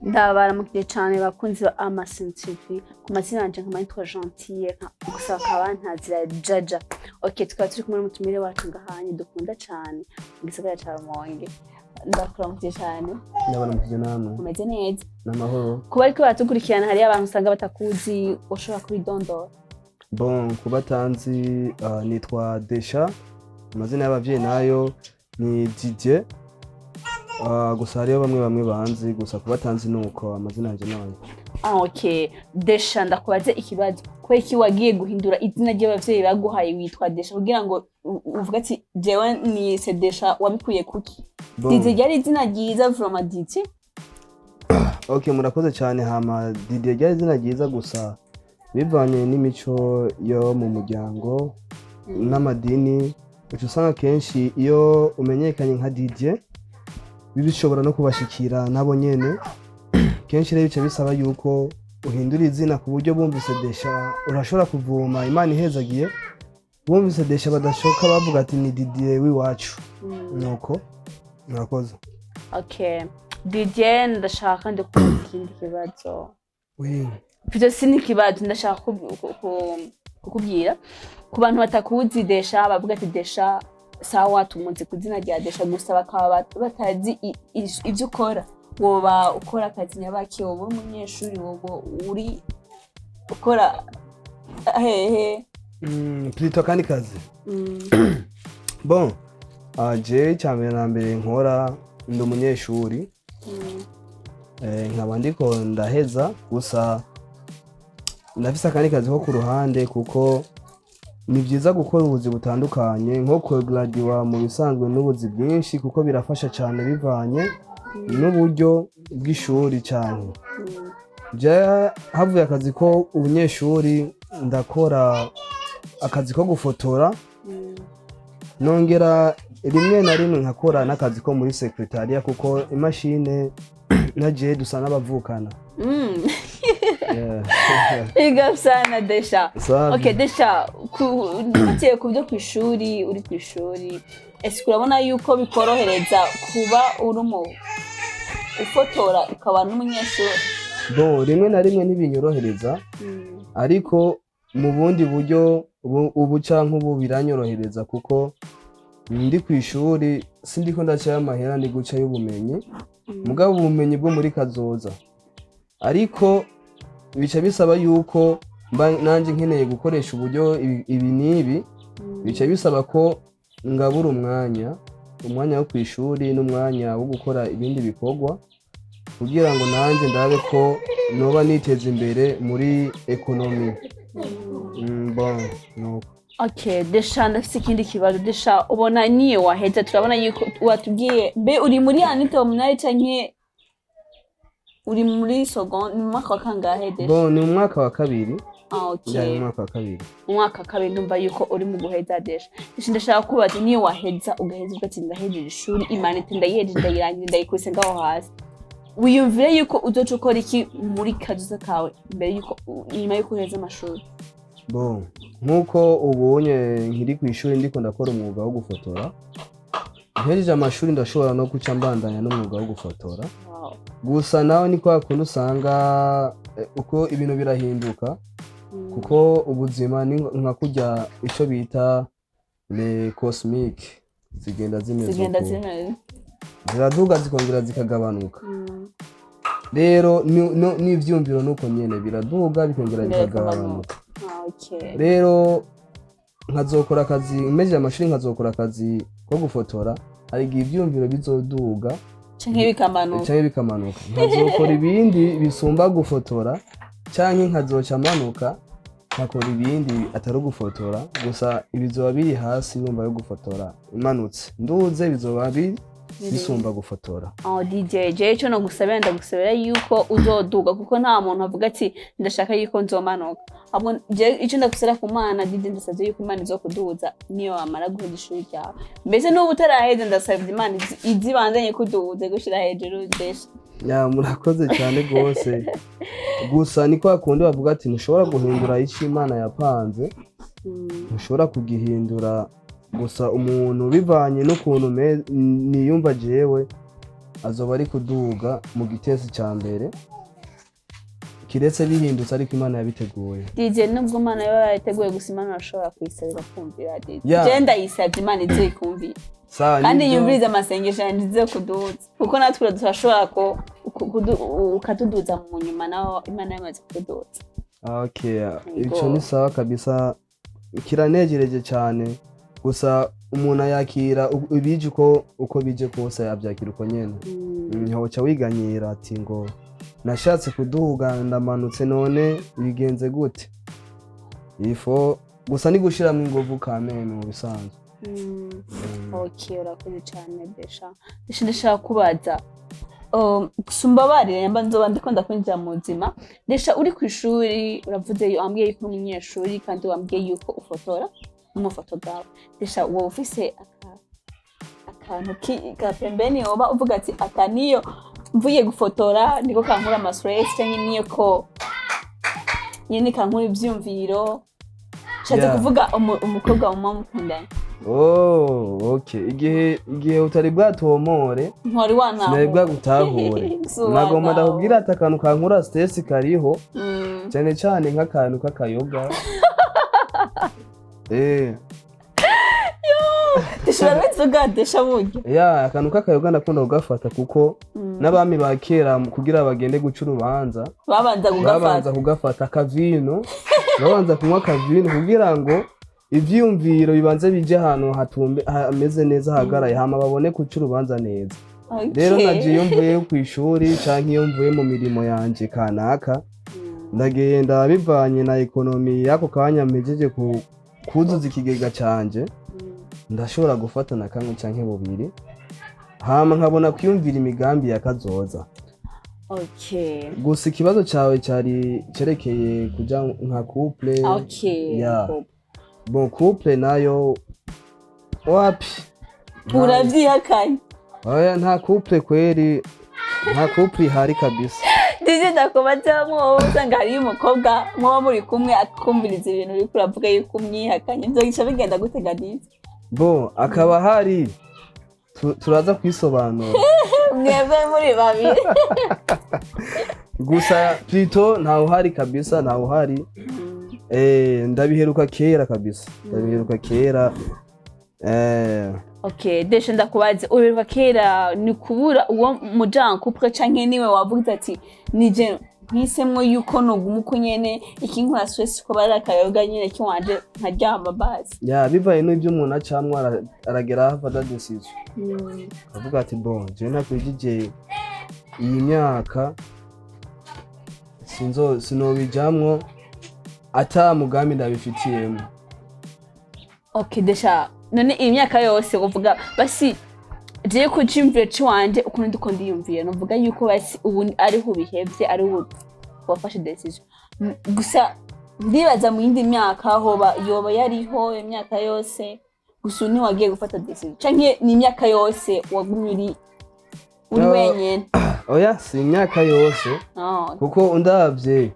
Ndabaramukije cyane bakunzi ba Amasinzo ku mazina yanje nkamayitwa Gentille gusa akaba ntazira Jaja. Okay, tukaba turi kumwe n'umutumire wacu ngahanye dukunda cyane mu gisagara ca Rumonge. Ndakuramukije cyane. Ndabaramukije namwe. Umeze neza? Namahoro. Kuba ariko batukurikirana hari abantu usanga batakuzi ushobora kubidondora. Bon, kubatanzi nitwa Decha. Amazina y'abavyeyi nayo ni Didier. Gusa hariyo bamwe banzi gusa kubatanzi nuko amazina yanje nayo. Okay. Decha ndakubaze ikibazo. Kweki wagiye guhindura izina ry'abavyeyi baguhaye witwa Decha kugira ngo uvuga ati jewe ni Decha wabikuye kuki? Didier yari izina ryiza from Didier? Okay, murakoze cyane hama Didier yari izina ryiza gusa bivanye n'imico yo mu muryango n'amadini. Usanga kenshi iyo umenyekanye nka Didier bishobora no kubashikira nabo nyene. Kenshi rero bice bisaba yuko uhindura izina ku buryo bumvise Decha urashobora kuvuma Imana ihezagiye, bumvise Decha badashoka bavuga ati ni Didier wiwacu. Nuko murakoze. Okay. Didier ndashaka ndikubaza ikindi kibazo. Oui. Pito sini kibazo ndashaka kukubwira ku bantu batakuzi Decha bavuga ati Decha sawa tumuzi kuzina rya Decha gusa bakaba batazi ivyo ukora. Woba ukora akazi nyabaki wowe umunyeshuri wowe uri ukora hehe? Plutôt kandi kazi. Bon, je cyambere na mbere nkora ndi umunyeshuri. Nkaba ndiko ndaheza gusa ndafise akandi kazi ko ku ruhande kuko ni byiza gukora ubuzi butandukanye nko kugraduate mu bisanzwe n'ubuzi bwinshi kuko birafasha cyane bivanye n'uburyo bw'ishuri cyane. Je havuye akazi ko ubunyeshuri ndakora akazi ko gufotora, nongera rimwe na rimwe nkakora n'akazi ko muri secretariat kuko imashine naje dusa n'abavukana. Iga sana Decha. Okay, Decha natiye kubyo kwishuri uri kwishuri. Ese urabona yuko bikorohereza kuba urumo ufotora ukaba n'umunyeshuri? Bo rimwe na rimwe ntibinyorohereza ariko mu bundi buryo ubu canke ubu biranyorohereza kuko ndi kwishuri sindiko ndacaye amahera ndi guca y'ubumenyi mugabo ubumenyi bwo muri kazoza, ariko bica bisaba yuko nanje nkeneye gukoresha uburyo ibi nibi, bica bisaba ko ngabura umwanya wo kwishuri n'umwanya wo gukora ibindi bikorwa kugira ngo nanje ndabe ko noba niteza imbere muri economy. Bon, no. Okay, Decha ndafise ikindi kibazo. Decha ubona niyo waheza turabona yuko watubwiye mbe uri muri anita umunari canke uri muri seconde mu mwaka wa kangahe Decha? Bon, ni umwaka wa kabiri. Okay. Ya umwaka wa kabiri. Umwaka wa kabiri ndumva yuko uri mu guheza Decha. Ndashaka kubaza niyo waheza ugaheza ugati ndahejeje ishuri Imana iti ndayihejeje ndayirangiza ndayikuse ngaho hasi. Wiyumvire yuko uzoca ukora iki muri kazoza kawe mbere yuko nyuma yuko uheza amashuri? Bon, nkuko ubonye nkiri kwishuri ndiko ndakora umwuga wo gufotora. Nhejeje amashuri ndashobora no kuca mbandanya n'umwuga wo gufotora. Gusa nawe ni kwa kundi usanga uko ibintu birahinduka kuko ubuzima ni nka kujya ico bita le cosmique zigenda zimeze ziraduga zikongera zikagabanuka. Rero n'ivyumviro nuko nyene biraduga bikongera bikagabanuka. Okay. Rero nkazokora akazi meje amashuri nkazokora akazi ko gufotora ari ivyumviro bizoduga canke bikamanuka nkazokora ibindi bisumba gufotora canke nkazoca manuka nkakora ibindi atari gufotora gusa ibizoba biri hasi yumva yo gufotora imanutse nduze bizoba bisumba gufotora. DJ cyo no gusabira ndagusabira yuko uzoduga kuko nta muntu avuga ati ndashaka yuko nzomanuka. Ahubwo icyo ndagusabira ku Mana DJ ndasabye yuko Imana izokuduza niyo amara guheza ishuri ryawe. Mbese n'ubu utaraheza ndasabye Imana izibandanye kuduza gushira hejuru Decha. Ya murakoze cyane gose. Gusa ni kwa kundi bavuga ati ntushobora guhindura ico Imana yapanze. Ntushobora kugihindura gusa umuntu bivanye n'ukuntu niyumva jewe azoba ari kuduga mu gitesi ca mbere kiretse bihindutse ariko Imana yabiteguye. Didier nubwo Imana yateguye gusa Imana arashobora kuyisabira kumvira Didier. Yeah. Je ndayisabye Imana izoyikumvira. Kandi yumviriza amasengesho yandize kuduza kuko natwe turashobora ko ukatuduza mu nyuma naho Imana yamaze kuduza. Okay, ico ni sawa kabisa, kiranejereje cyane gusa umuntu yakira ibije uko bije kose yabyakira uko nyene. Nhoca wiganyira ati ngo nashatse kuduga ndamanutse none bigenze gute. Ifo gusa ni gushira mu ingovu kamene mu bisanzwe. Okay, urakoze cyane Decha. Ndashaka kubaza sumbabarire mba nzoba ndiko ndakwinjira mu buzima. Decha uri ku ishuri uravuze wambwiye yuko umunyeshuri kandi wambwiye yuko ufotora umufotographe. Decha wowe ufise akantu ka pembeni oba uvuga ati akaniyo mvuye gufotora niko kankura amasstress cyangwa niyo ko nyene kankura ivyumviro. Shaje kuvuga umukobwa wa mama mukundana. Oh, okay. Igihe utari bwatomore ntori wana sinari bwagutahure nagomba ndakubwira ati akantu kankura stress kariho cyane cyane nk'akantu k'akayoga. Desha Desha buryo akantu k'akayoga ndakunda kugafata kuko n'abami ba kera kugira bagende guca urubanza babanza kugafata akavino babanza kunywa akavino kugira ngo ivyumviro bibanze bije ahantu hameze neza hagaraye hama babone kuca urubanza neza. Rero nagiye mvuye ku ishuri canke iyo mvuye mu mirimo yanje kanaka ndagenda bivanye na ekonomi yako kanya mpejeje kuzuza ikigega canje ndashobora gufata na kamwe canke bubiri hama nkabona kwiyumvira imigambi yakazoza. Okay. Gusa ikibazo cawe cari cerekeye kuja nka couple. Okay. Yeah. Bon couple nayo wapi uravyihakanye. Oya nta couple kweri, nta couple hari kabisa. Didier ndakubatamwo usanga hari umukobwa mwo muri kumwe akumviriza ibintu uri kuravuga yuko umwihakanye nzogica bigenda guteganiza. Bon akaba hari turaza kwisobanura. Mwebwe muri babiri. Gusa plutôt ntaho hari kabisa, ntaho hari. Ndabiheruka kera kabisa. Ndabiheruka kera. Okay, Decha ndakubaze ubiheruka kera ni kubura uwo mujan couple canke niwe wavuga ati nije nkisemwo yuko noguma uko nyene ikinkura stress ko bari akayoga nyene kiwanje nkaryamba basi. Bivaye n'ibyo umuntu acamwa aragera afata decision. Avuga ati bon je nakwijije iyi myaka sinobijamwo ata mugambi ndabifitiyemo. Okay Decha none imyaka yose uvuga basi je ko cimvire ciwanje ukuntu ndiko ndiyumviye novuga yuko basi ubu ari ho bihevye ari ho wafashe decision gusa ndibaza mu yindi myaka hoba yoba yariho imyaka yose gusa ni wagiye gufata decision canke ni imyaka yose wagumye uri wenyene. Oya si imyaka yose kuko undavye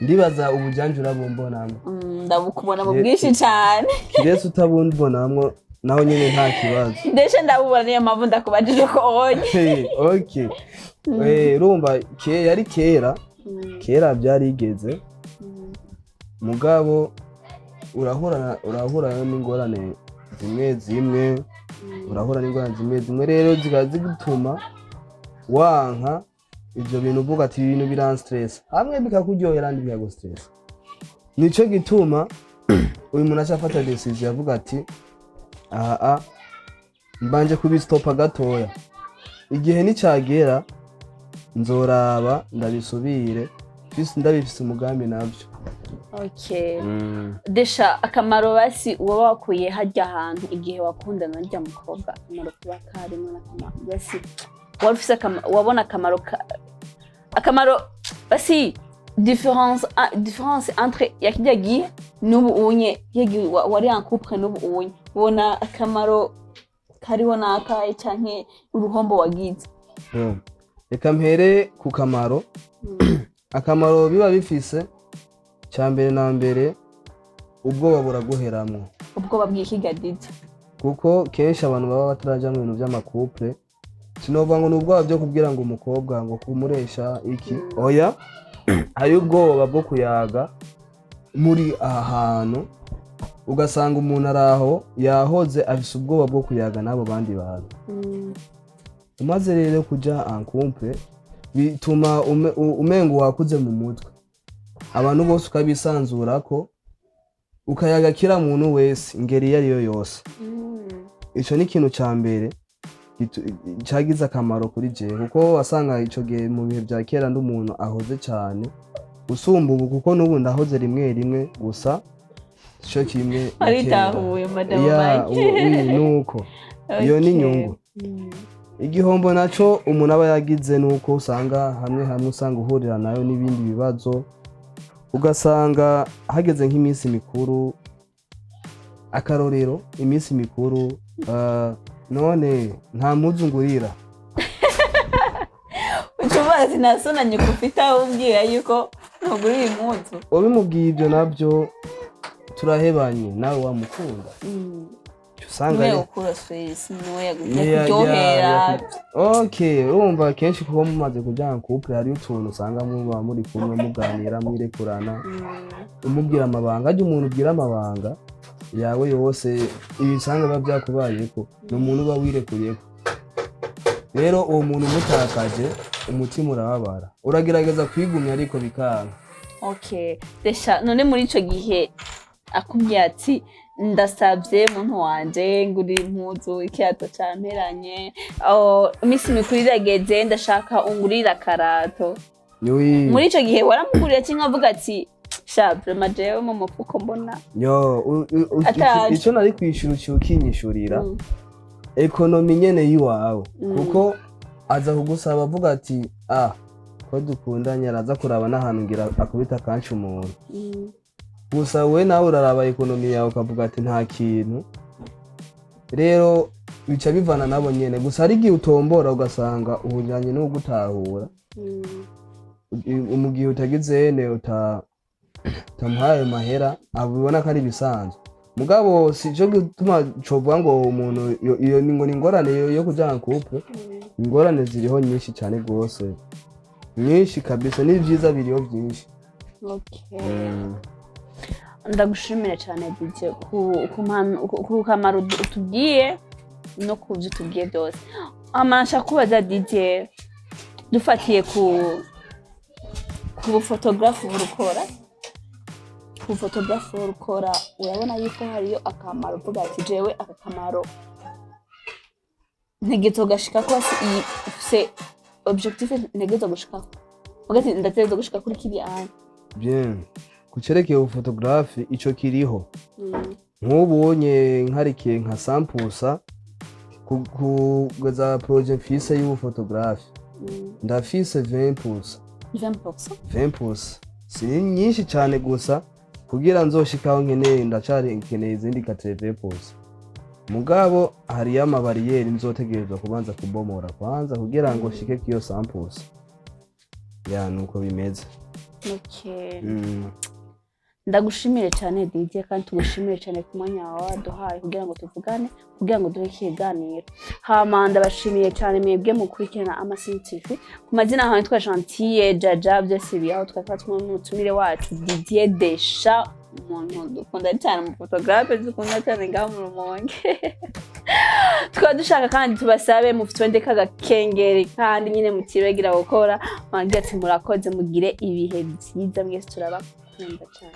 ndibaza ubujanje urabumbonamwe. Ndabukubona mu bwishi cyane kirese utabumbonamwe naho nyene nta kibazo. Ndeshe ndabubona niyo mpamvu ndakubajije ko onye. Okay. Urumva yari kera byarigeze mugabo urahura n'ingorane zimwe urahura n'ingorane zimwe rero zigutuma wanka ivyo bintu uvuga ati ibintu biran stress hamwe bikakuryohera andi bikago stress. Nico gituma uyu muntu acafata decision yavuga ati mbanje kubistopa gatoya igihe nicagera nzoraba ndabisubire ndabifise umugambi navyo. Okay. Decha akamaro basi uwo wakuye hajya ahantu igihe wakundana n'ijya mukobwa akamaro kuba karimo n'akamaro basi warufise wabona akamaro basi différence entre yakijya gihe n'ubu unye yegi wari en couple n'ubu unye ubona akamaro kariho naka canke uruhombo wagize. Reka mpere ku kamaro. Akamaro biba bifise cyambere na mbere ubwoba buraguheramwo. Ubwoba bw'ikiga Didier kuko kenshi abantu baba bataraja mu bintu by'amakouple sinova ngo nubwo byo kubwira ngo umukobwa ngo kumuresha iki oya hari ubwoba bwo kuyaga muri ahantu ugasanga umuntu araho yahoze afise ubwoba bwo kuyaga n'abo bandi bantu umaze rero kuja en couple bituma umengo wakuze mu mutwe abantu bose ukabisanzurako ukayaga kira muntu wese ingeri iyo ariyo yose ico ni ikintu ca mbere cagize akamaro kuri jewe kuko wasanga ico gihe mu bihe vya kera ndi umuntu ahoze cane usumba ubu kuko n'ubu ndahoze rimwe rimwe gusa ico kimwe aritahuye madame Mike nuko iyo ni inyungu igihombo naco umuntu aba yagize nuko usanga hamwe usanga uhurira nayo n'ibindi bibazo ugasanga hageze nk'iminsi mikuru akarorero iminsi mikuru none nta muzu ngurira ucubazi nasonanye kufita umbwira yuko ntugurira impuzu ubimubwiye ibyo nabyo turahebanye nawe wamukunda usanga niwe ukura swisi niwe kuryohera okay urumva kenshi kuba mumaze kujana couple hari utuntu usanga muba muri kumwe muganira mwirekurana umubwira amabanga ajya umuntu ubwira amabanga yawe yose ibisanga biba byakubayeko ni umuntu uba wirekuriyeko rero uwo muntu umutakaje umutima urababara uragerageza kwigumya ariko bikanga okay Decha none muri ico gihe akubwiye ati ndasabye muntu wanje ngurira impuzu ikiato camperanye imisi mikuru irageze ndashaka ungurira karato muri ico gihe waramugurira cyangwa avuga ati shabre majewe mu mufuko mbona ico nari kwishura ukinyishurira ekonomi nyene yiwawe kuko aza kugusaba avuga ati ko dukundanye araza kuraba n'ahantu ngira akubita kanshi umuntu gusa we nawe uraraba ekonomi yawe ukavuga ati nta kintu rero bica bivana nabo nyene gusa hari igihe utombora ugasanga ubujanye no gutahura umugihe utagize ene utamuhaye mahera abibona ko ari bisanzwe mugabo si cyo gutuma covuga ngo umuntu iyo ni ngo ni ingorane yo kujana couple ingorane ziriho nyinshi cyane gose nyinshi kabisa ni byiza biriho byinshi ndagushimira cyane Didier ku kamaro utubwiye no ku byo utubwiye byose amasha kubaza Didier dufatiye ku photographe urukora ku photographe urukora urabona yuko hariyo akamaro uvuga ati jewe aka kamaro ntegezo gashika ko se objectif ntegezo gushika ugati ndatezo gushika kuri kiri aha bien kucerekeye ufotografi ico kiriho nk'ubonye nkarikiye nka sampusa kugeza projet mfise y'ubufotografi ndafise 20% si nyinshi cyane gusa kugira nzoshikaho nkeneye ndacari nkeneye izindi 80% mugabo hari y'amabariyeri nzotegerezwa kubanza kubomora kwanza kugira ngo shike kiyo sampusa nuko bimeze ndagushimire cyane Didier kandi tugushimire cyane ku mwanya wawe duhaye kugira ngo tuvugane kugira ngo duhe ikiganiro hama ndabashimiye cyane mwebwe mukurikirana Amasinzo TV ku mazina hawe twa Gentille Jaja byose biyaho twafata umutumire wacu Didier Decha umuntu dukunda cyane mu photographe dukunda cyane ngaho mu Rumonge tukaba dushaka kandi tubasabe mufitwende kagakengeri kandi nyine mutibagira gukora mwagira ati murakoze mugire ibihe byiza mwese turabakunda cyane